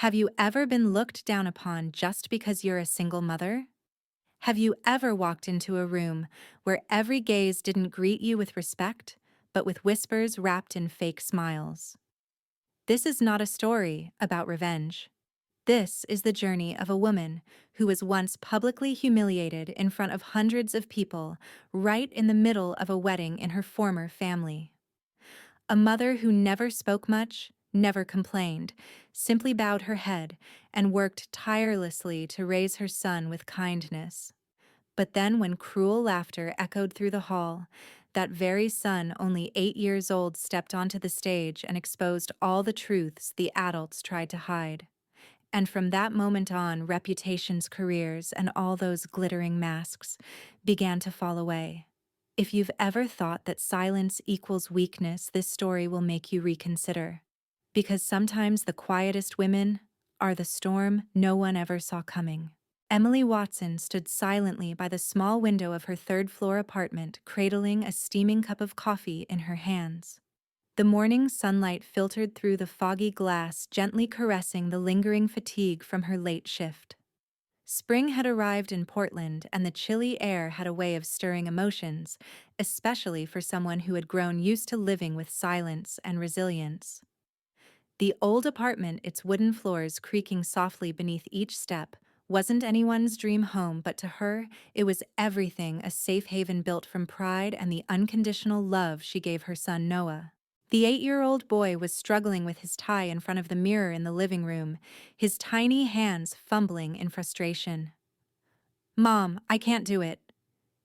Have you ever been looked down upon just because you're a single mother? Have you ever walked into a room where every gaze didn't greet you with respect, but with whispers wrapped in fake smiles? This is not a story about revenge. This is the journey of a woman who was once publicly humiliated in front of hundreds of people right in the middle of a wedding in her former family. A mother who never spoke much, never complained, simply bowed her head and worked tirelessly to raise her son with kindness. But then, when cruel laughter echoed through the hall, that very son, only 8 years old, stepped onto the stage and exposed all the truths the adults tried to hide. And from that moment on, reputations, careers, and all those glittering masks began to fall away. If you've ever thought that silence equals weakness, this story will make you reconsider. Because sometimes the quietest women are the storm no one ever saw coming. Emily Watson stood silently by the small window of her third-floor apartment, cradling a steaming cup of coffee in her hands. The morning sunlight filtered through the foggy glass, gently caressing the lingering fatigue from her late shift. Spring had arrived in Portland, and the chilly air had a way of stirring emotions, especially for someone who had grown used to living with silence and resilience. The old apartment, its wooden floors creaking softly beneath each step, wasn't anyone's dream home, but to her, it was everything: a safe haven built from pride and the unconditional love she gave her son Noah. The 8-year-old boy was struggling with his tie in front of the mirror in the living room, his tiny hands fumbling in frustration. "Mom, I can't do it."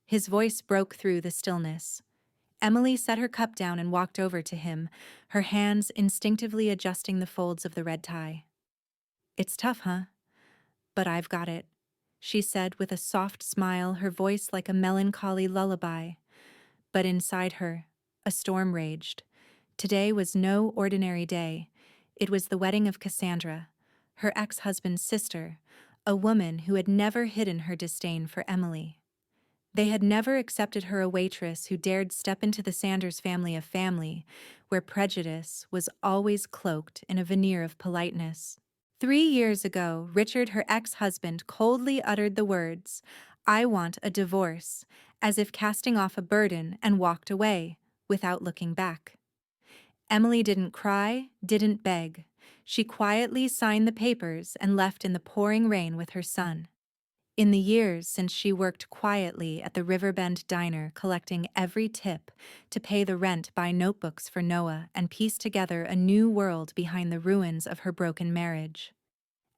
His voice broke through the stillness. Emily set her cup down and walked over to him, her hands instinctively adjusting the folds of the red tie. "It's tough, huh? But I've got it," she said with a soft smile, her voice like a melancholy lullaby. But inside her, a storm raged. Today was no ordinary day. It was the wedding of Cassandra, her ex-husband's sister, a woman who had never hidden her disdain for Emily. They had never accepted her a waitress who dared step into the Sanders family of family, where prejudice was always cloaked in a veneer of politeness. 3 years ago, Richard, her ex-husband, coldly uttered the words, "I want a divorce," as if casting off a burden, and walked away, without looking back. Emily didn't cry, didn't beg. She quietly signed the papers and left in the pouring rain with her son. In the years since she worked quietly at the Riverbend diner, collecting every tip to pay the rent, buy notebooks for Noah, and piece together a new world behind the ruins of her broken marriage.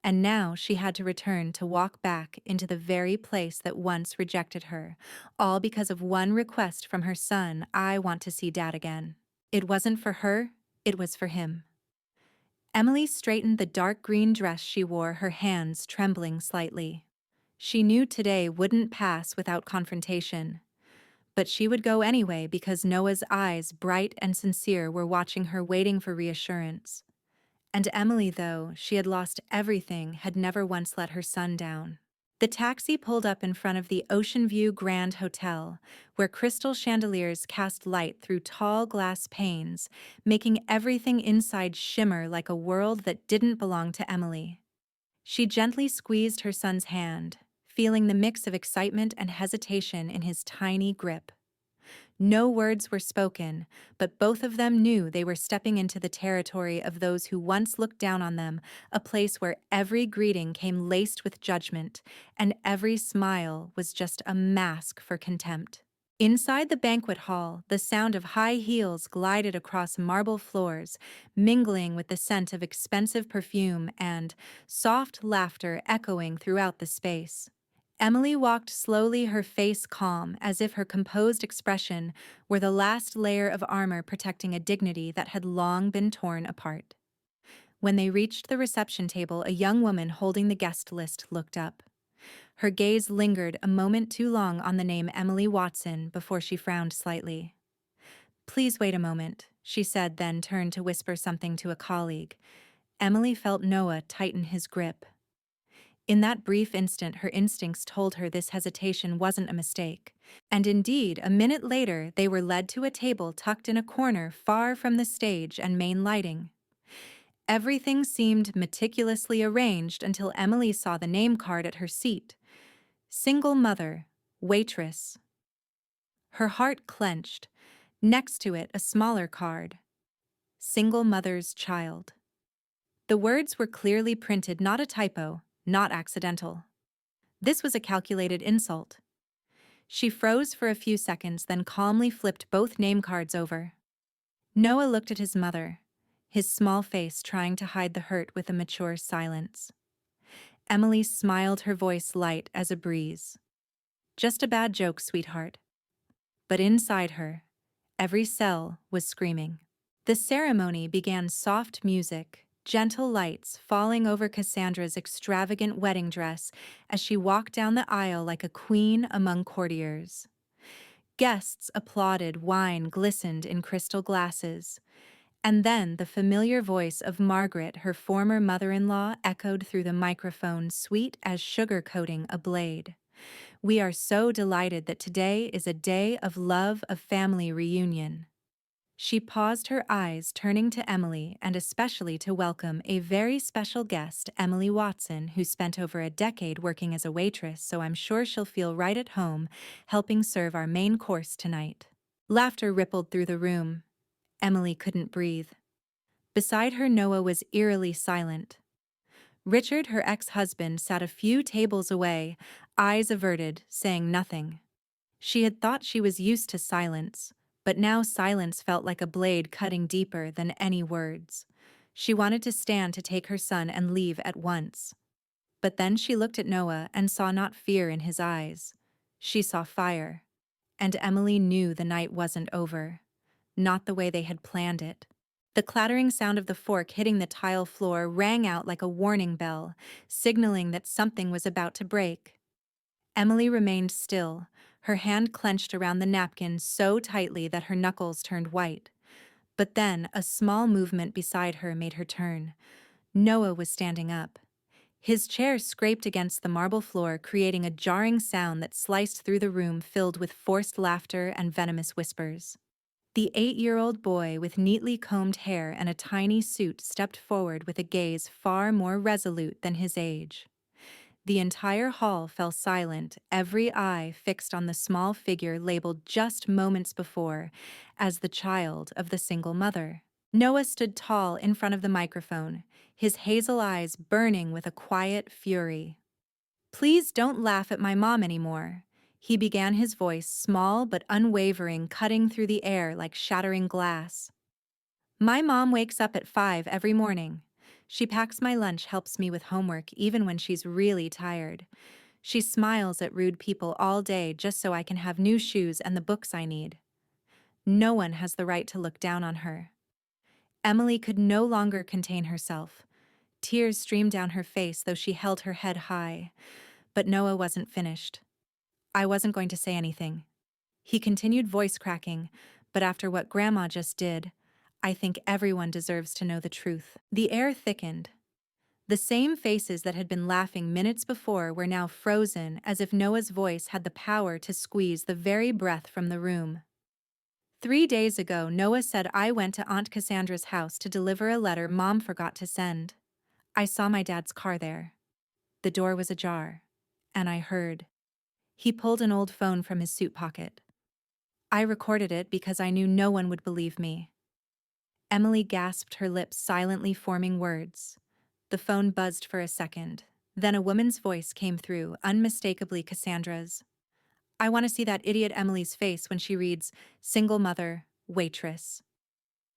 And now she had to return, to walk back into the very place that once rejected her, all because of one request from her son: "I want to see Dad again." It wasn't for her, it was for him. Emily straightened the dark green dress she wore, her hands trembling slightly. She knew today wouldn't pass without confrontation. But she would go anyway, because Noah's eyes, bright and sincere, were watching her, waiting for reassurance. And Emily, though she had lost everything, had never once let her son down. The taxi pulled up in front of the Ocean View Grand Hotel, where crystal chandeliers cast light through tall glass panes, making everything inside shimmer like a world that didn't belong to Emily. She gently squeezed her son's hand, feeling the mix of excitement and hesitation in his tiny grip. No words were spoken, but both of them knew they were stepping into the territory of those who once looked down on them, a place where every greeting came laced with judgment, and every smile was just a mask for contempt. Inside the banquet hall, the sound of high heels glided across marble floors, mingling with the scent of expensive perfume, and soft laughter echoing throughout the space. Emily walked slowly, her face calm, as if her composed expression were the last layer of armor protecting a dignity that had long been torn apart. When they reached the reception table, a young woman holding the guest list looked up. Her gaze lingered a moment too long on the name Emily Watson before she frowned slightly. "Please wait a moment," she said, then turned to whisper something to a colleague. Emily felt Noah tighten his grip. In that brief instant, her instincts told her this hesitation wasn't a mistake. And indeed, a minute later, they were led to a table tucked in a corner far from the stage and main lighting. Everything seemed meticulously arranged until Emily saw the name card at her seat. Single mother, waitress. Her heart clenched. Next to it, a smaller card. Single mother's child. The words were clearly printed, not a typo, not accidental. This was a calculated insult. She froze for a few seconds, then calmly flipped both name cards over. Noah looked at his mother, his small face trying to hide the hurt with a mature silence. Emily smiled, her voice light as a breeze. Just a bad joke, sweetheart. But inside her, every cell was screaming. The ceremony began. Soft music, gentle lights falling over Cassandra's extravagant wedding dress as she walked down the aisle like a queen among courtiers. Guests applauded, wine glistened in crystal glasses. And then the familiar voice of Margaret, her former mother-in-law, echoed through the microphone, sweet as sugar coating a blade. "We are so delighted that today is a day of love, of family reunion." She paused, her eyes turning to Emily, and especially to welcome a very special guest, Emily Watson, who spent over a decade working as a waitress, so I'm sure she'll feel right at home, helping serve our main course tonight. Laughter rippled through the room. Emily couldn't breathe. Beside her, Noah was eerily silent. Richard, her ex-husband, sat a few tables away, eyes averted, saying nothing. She had thought she was used to silence, but now silence felt like a blade cutting deeper than any words. She wanted to stand to take her son and leave at once. But then she looked at Noah and saw not fear in his eyes. She saw fire. And Emily knew the night wasn't over. Not the way they had planned it. The clattering sound of the fork hitting the tile floor rang out like a warning bell, signaling that something was about to break. Emily remained still, her hand clenched around the napkin so tightly that her knuckles turned white. But then a small movement beside her made her turn. Noah was standing up. His chair scraped against the marble floor, creating a jarring sound that sliced through the room, filled with forced laughter and venomous whispers. The 8-year-old boy with neatly combed hair and a tiny suit stepped forward with a gaze far more resolute than his age. The entire hall fell silent, every eye fixed on the small figure labeled just moments before as the child of the single mother. Noah stood tall in front of the microphone, his hazel eyes burning with a quiet fury. "Please don't laugh at my mom anymore," he began, his voice small but unwavering, cutting through the air like shattering glass. "My mom wakes up at 5 every morning. She packs my lunch, helps me with homework even when she's really tired. She smiles at rude people all day just so I can have new shoes and the books I need. No one has the right to look down on her." Emily could no longer contain herself. Tears streamed down her face, though she held her head high. But Noah wasn't finished. "I wasn't going to say anything," he continued, voice cracking, "but after what Grandma just did, I think everyone deserves to know the truth." The air thickened. The same faces that had been laughing minutes before were now frozen, as if Noah's voice had the power to squeeze the very breath from the room. 3 days ago, Noah said I went to Aunt Cassandra's house to deliver a letter Mom forgot to send. I saw my dad's car there. The door was ajar, and I heard. He pulled an old phone from his suit pocket. "I recorded it because I knew no one would believe me." Emily gasped, her lips silently forming words. The phone buzzed for a second. Then a woman's voice came through, unmistakably Cassandra's. "I want to see that idiot Emily's face when she reads, 'Single mother, waitress.'"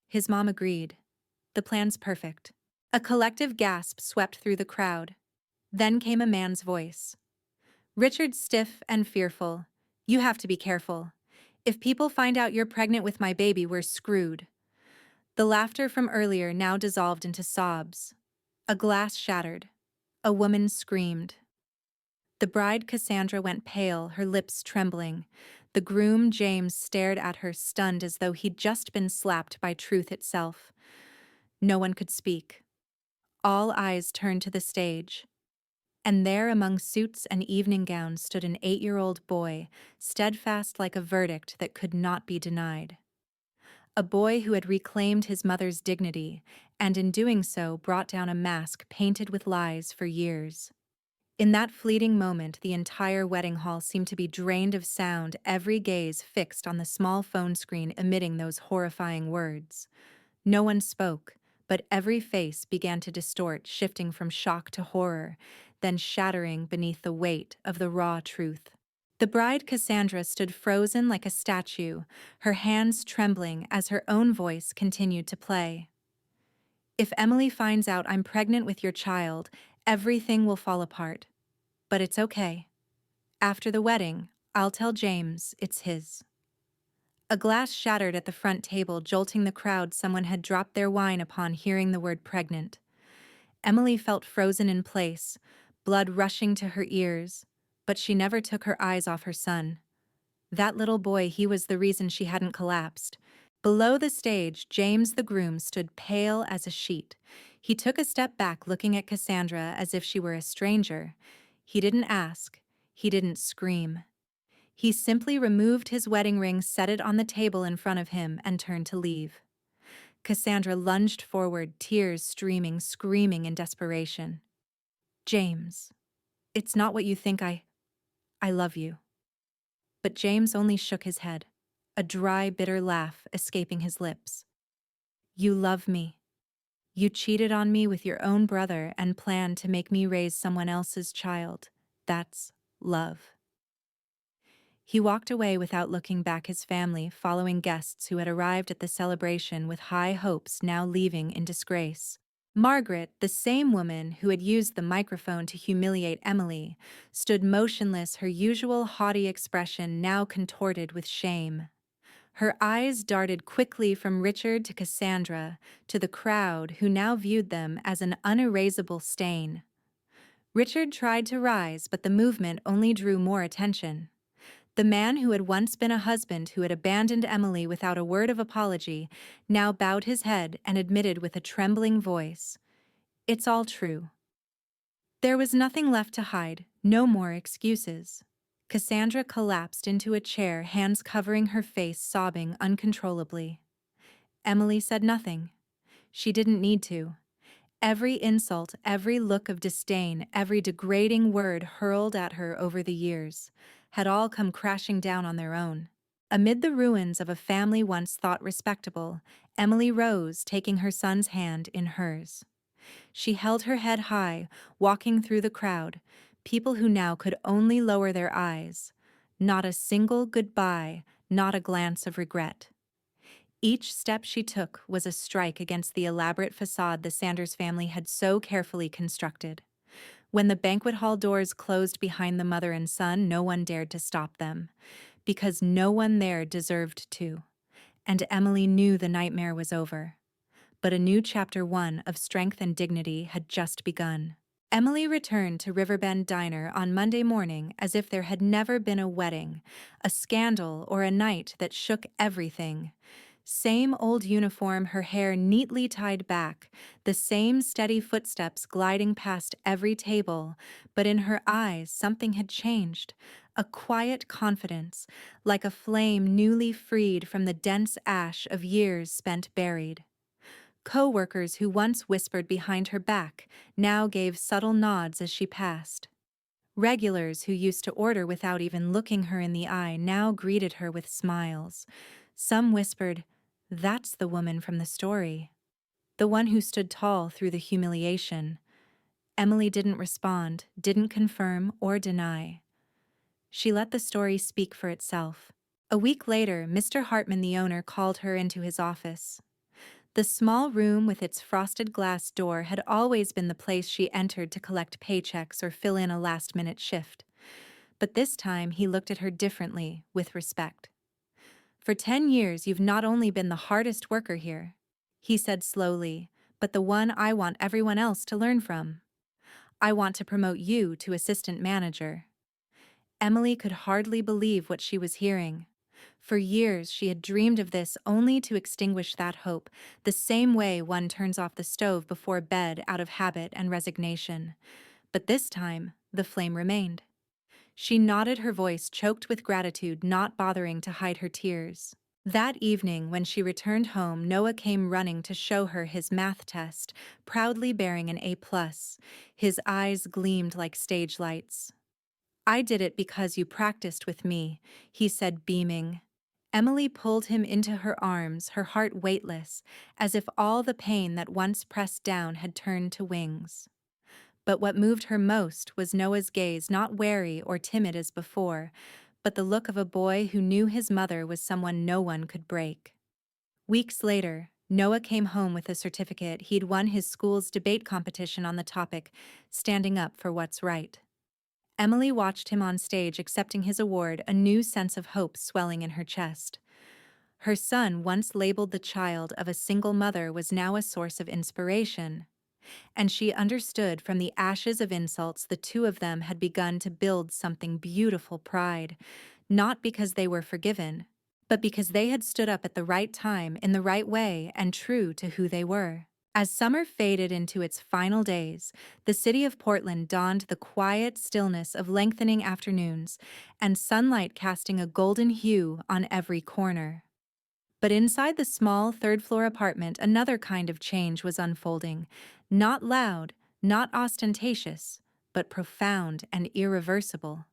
His mom agreed. "The plan's perfect." A collective gasp swept through the crowd. Then came a man's voice. "Richard, stiff and fearful. You have to be careful. If people find out you're pregnant with my baby, we're screwed." The laughter from earlier now dissolved into sobs. A glass shattered. A woman screamed. The bride Cassandra went pale, her lips trembling. The groom James stared at her, stunned, as though he'd just been slapped by truth itself. No one could speak. All eyes turned to the stage. And there, among suits and evening gowns, stood an 8-year-old boy, steadfast like a verdict that could not be denied. a boy who had reclaimed his mother's dignity, and in doing so brought down a mask painted with lies for years. In that fleeting moment, the entire wedding hall seemed to be drained of sound, every gaze fixed on the small phone screen emitting those horrifying words. No one spoke, but every face began to distort, shifting from shock to horror, then shattering beneath the weight of the raw truth. The bride Cassandra stood frozen like a statue, her hands trembling as her own voice continued to play. If Emily finds out I'm pregnant with your child, everything will fall apart. But it's okay. After the wedding, I'll tell James it's his. A glass shattered at the front table, jolting the crowd. Someone had dropped their wine upon hearing the word pregnant. Emily felt frozen in place, blood rushing to her ears, but she never took her eyes off her son. That little boy, he was the reason she hadn't collapsed. Below the stage, James the groom stood pale as a sheet. He took a step back, looking at Cassandra as if she were a stranger. He didn't ask. He didn't scream. He simply removed his wedding ring, set it on the table in front of him, and turned to leave. Cassandra lunged forward, tears streaming, screaming in desperation. James, it's not what you think. I love you. But James only shook his head, a dry, bitter laugh escaping his lips. You love me. You cheated on me with your own brother and planned to make me raise someone else's child. That's love. He walked away without looking back, his family following guests who had arrived at the celebration with high hopes now leaving in disgrace. Margaret, the same woman who had used the microphone to humiliate Emily, stood motionless, her usual haughty expression now contorted with shame. Her eyes darted quickly from Richard to Cassandra, to the crowd who now viewed them as an unerasable stain. Richard tried to rise, but the movement only drew more attention. The man who had once been a husband who had abandoned Emily without a word of apology now bowed his head and admitted with a trembling voice, "It's all true." There was nothing left to hide, no more excuses. Cassandra collapsed into a chair, hands covering her face, sobbing uncontrollably. Emily said nothing. She didn't need to. Every insult, every look of disdain, every degrading word hurled at her over the years had all come crashing down on their own. Amid the ruins of a family once thought respectable, Emily rose, taking her son's hand in hers. She held her head high, walking through the crowd, people who now could only lower their eyes. Not a single goodbye, not a glance of regret. Each step she took was a strike against the elaborate facade the Sanders family had so carefully constructed. When the banquet hall doors closed behind the mother and son, no one dared to stop them, because no one there deserved to. And Emily knew the nightmare was over. But a new chapter 1 of strength and dignity had just begun. Emily returned to Riverbend Diner on Monday morning as if there had never been a wedding, a scandal, or a night that shook everything. Same old uniform, her hair neatly tied back, the same steady footsteps gliding past every table, but in her eyes something had changed, a quiet confidence, like a flame newly freed from the dense ash of years spent buried. Co-workers who once whispered behind her back now gave subtle nods as she passed. Regulars who used to order without even looking her in the eye now greeted her with smiles. Some whispered, "That's the woman from the story." The one who stood tall through the humiliation. Emily didn't respond, didn't confirm or deny. She let the story speak for itself. A week later, Mr. Hartman, the owner, called her into his office. The small room with its frosted glass door had always been the place she entered to collect paychecks or fill in a last-minute shift. But this time he looked at her differently, with respect. "For 10 years you've not only been the hardest worker here," he said slowly, "but the one I want everyone else to learn from. I want to promote you to assistant manager." Emily could hardly believe what she was hearing. For years she had dreamed of this, only to extinguish that hope, the same way one turns off the stove before bed out of habit and resignation. But this time, the flame remained. She nodded, her voice choked with gratitude, not bothering to hide her tears. That evening, when she returned home, Noah came running to show her his math test, proudly bearing an A+. His eyes gleamed like stage lights. "I did it because you practiced with me," he said, beaming. Emily pulled him into her arms, her heart weightless, as if all the pain that once pressed down had turned to wings. But what moved her most was Noah's gaze, not wary or timid as before, but the look of a boy who knew his mother was someone no one could break. Weeks later, Noah came home with a certificate. He'd won his school's debate competition on the topic, standing up for what's right. Emily watched him on stage accepting his award, a new sense of hope swelling in her chest. Her son, once labeled the child of a single mother, was now a source of inspiration. And she understood from the ashes of insults the two of them had begun to build something beautiful pride, not because they were forgiven, but because they had stood up at the right time in the right way and true to who they were. As summer faded into its final days, the city of Portland donned the quiet stillness of lengthening afternoons and sunlight casting a golden hue on every corner. But inside the small third-floor apartment, another kind of change was unfolding, not loud, not ostentatious, but profound and irreversible.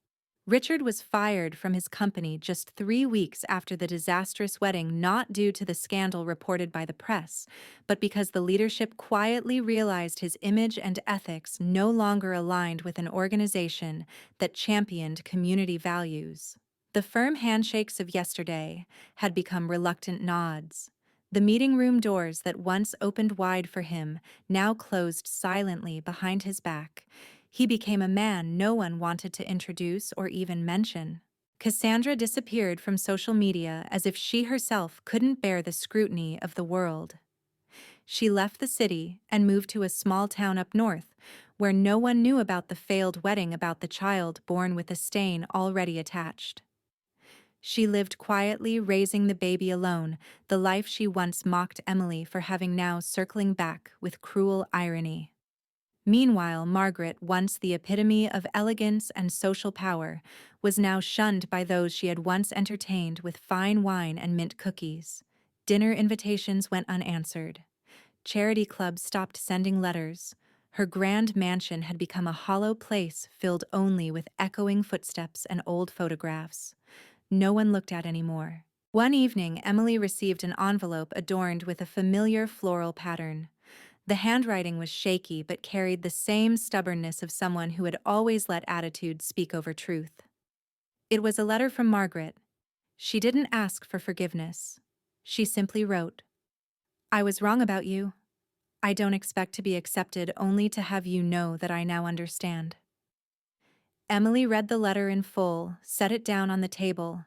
Richard was fired from his company just 3 weeks after the disastrous wedding, not due to the scandal reported by the press, but because the leadership quietly realized his image and ethics no longer aligned with an organization that championed community values. The firm handshakes of yesterday had become reluctant nods. The meeting room doors that once opened wide for him now closed silently behind his back. He became a man no one wanted to introduce or even mention. Cassandra disappeared from social media as if she herself couldn't bear the scrutiny of the world. She left the city and moved to a small town up north, where no one knew about the failed wedding, about the child born with a stain already attached. She lived quietly, raising the baby alone, the life she once mocked Emily for having now circling back with cruel irony. Meanwhile, Margaret, once the epitome of elegance and social power, was now shunned by those she had once entertained with fine wine and mint cookies. Dinner invitations went unanswered. Charity clubs stopped sending letters. Her grand mansion had become a hollow place filled only with echoing footsteps and old photographs no one looked at anymore. One evening, Emily received an envelope adorned with a familiar floral pattern. The handwriting was shaky but carried the same stubbornness of someone who had always let attitude speak over truth. It was a letter from Margaret. She didn't ask for forgiveness. She simply wrote, "I was wrong about you. I don't expect to be accepted, only to have you know that I now understand." Emily read the letter in full, set it down on the table,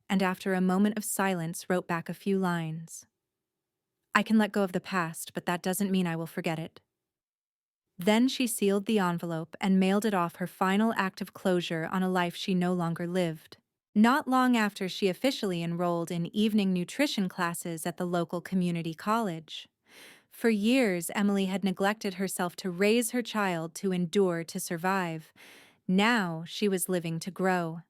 and after a moment of silence wrote back a few lines. "I can let go of the past, but that doesn't mean I will forget it." Then she sealed the envelope and mailed it off, her final act of closure on a life she no longer lived. Not long after, she officially enrolled in evening nutrition classes at the local community college. For years, Emily had neglected herself to raise her child, to endure, to survive. Now she was living to grow.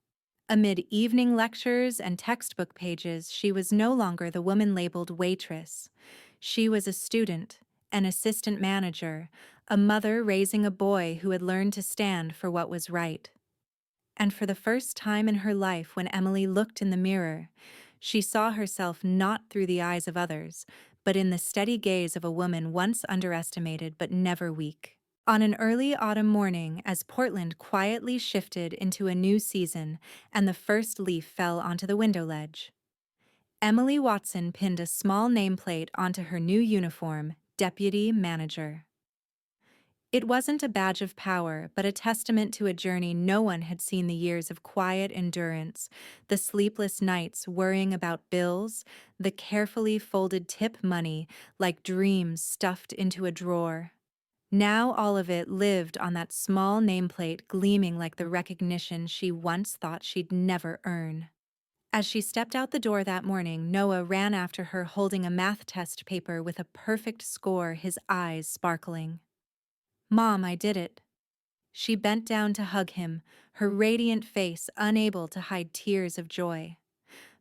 Amid evening lectures and textbook pages, she was no longer the woman labeled waitress. She was a student, an assistant manager, a mother raising a boy who had learned to stand for what was right. And for the first time in her life, when Emily looked in the mirror, she saw herself not through the eyes of others, but in the steady gaze of a woman once underestimated but never weak. On an early autumn morning, as Portland quietly shifted into a new season and the first leaf fell onto the window ledge, Emily Watson pinned a small nameplate onto her new uniform, Deputy Manager. It wasn't a badge of power, but a testament to a journey no one had seen: the years of quiet endurance, the sleepless nights worrying about bills, the carefully folded tip money like dreams stuffed into a drawer. Now all of it lived on that small nameplate, gleaming like the recognition she once thought she'd never earn. As she stepped out the door that morning, Noah ran after her, holding a math test paper with a perfect score, his eyes sparkling. "Mom, I did it." She bent down to hug him, her radiant face unable to hide tears of joy.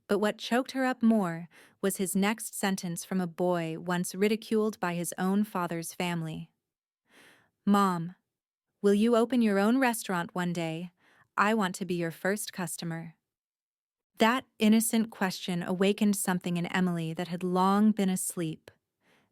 But what choked her up more was his next sentence from a boy once ridiculed by his own father's family. "Mom, will you open your own restaurant one day? I want to be your first customer." That innocent question awakened something in Emily that had long been asleep.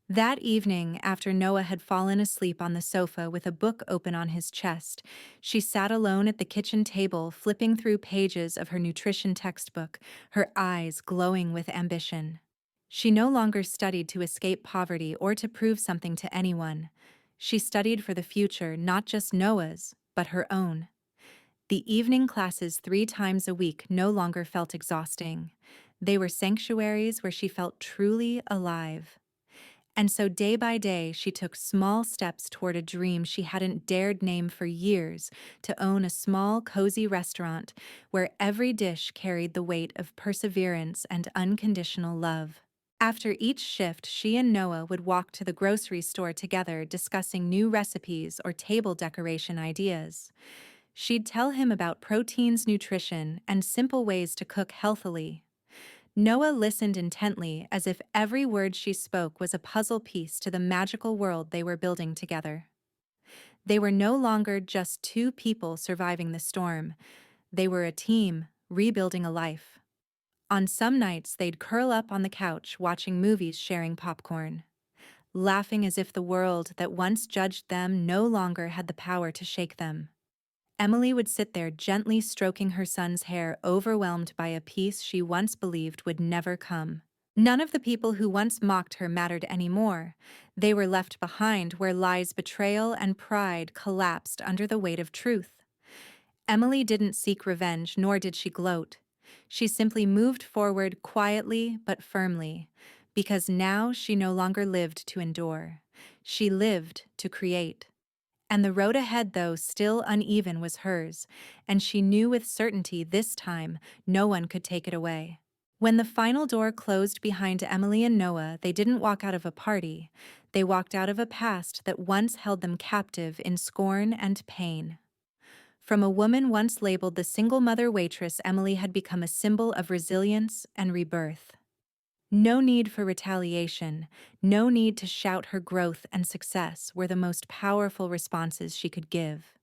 That evening, after Noah had fallen asleep on the sofa with a book open on his chest, she sat alone at the kitchen table, flipping through pages of her nutrition textbook, her eyes glowing with ambition. She no longer studied to escape poverty or to prove something to anyone. She studied for the future, not just Noah's, but her own. The evening classes 3 times a week no longer felt exhausting. They were sanctuaries where she felt truly alive. And so day by day, she took small steps toward a dream she hadn't dared name for years: to own a small, cozy restaurant where every dish carried the weight of perseverance and unconditional love. After each shift, she and Noah would walk to the grocery store together, discussing new recipes or table decoration ideas. She'd tell him about proteins, nutrition, and simple ways to cook healthily. Noah listened intently, as if every word she spoke was a puzzle piece to the magical world they were building together. They were no longer just two people surviving the storm. They were a team, rebuilding a life. On some nights, they'd curl up on the couch, watching movies, sharing popcorn, laughing as if the world that once judged them no longer had the power to shake them. Emily would sit there gently stroking her son's hair, overwhelmed by a peace she once believed would never come. None of the people who once mocked her mattered anymore. They were left behind where lies, betrayal, and pride collapsed under the weight of truth. Emily didn't seek revenge, nor did she gloat. She simply moved forward quietly but firmly, because now she no longer lived to endure. She lived to create. And the road ahead, though still uneven, was hers, and she knew with certainty this time no one could take it away. When the final door closed behind Emily and Noah, they didn't walk out of a party. They walked out of a past that once held them captive in scorn and pain. From a woman once labeled the single mother waitress, Emily had become a symbol of resilience and rebirth. No need for retaliation, no need to shout. Her growth and success were the most powerful responses she could give.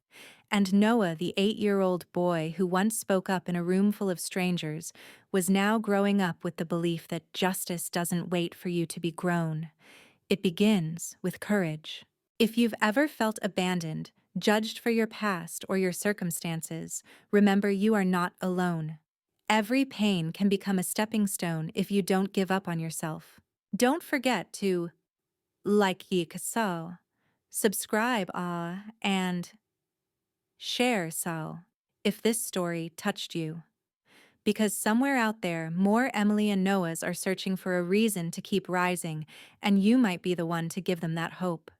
And Noah, the 8-year-old boy who once spoke up in a room full of strangers, was now growing up with the belief that justice doesn't wait for you to be grown. It begins with courage. If you've ever felt abandoned, judged for your past or your circumstances, remember you are not alone. Every pain can become a stepping stone if you don't give up on yourself. Don't forget to like ye kasal, subscribe and share so if this story touched you. Because somewhere out there, more Emily and Noahs are searching for a reason to keep rising, and you might be the one to give them that hope.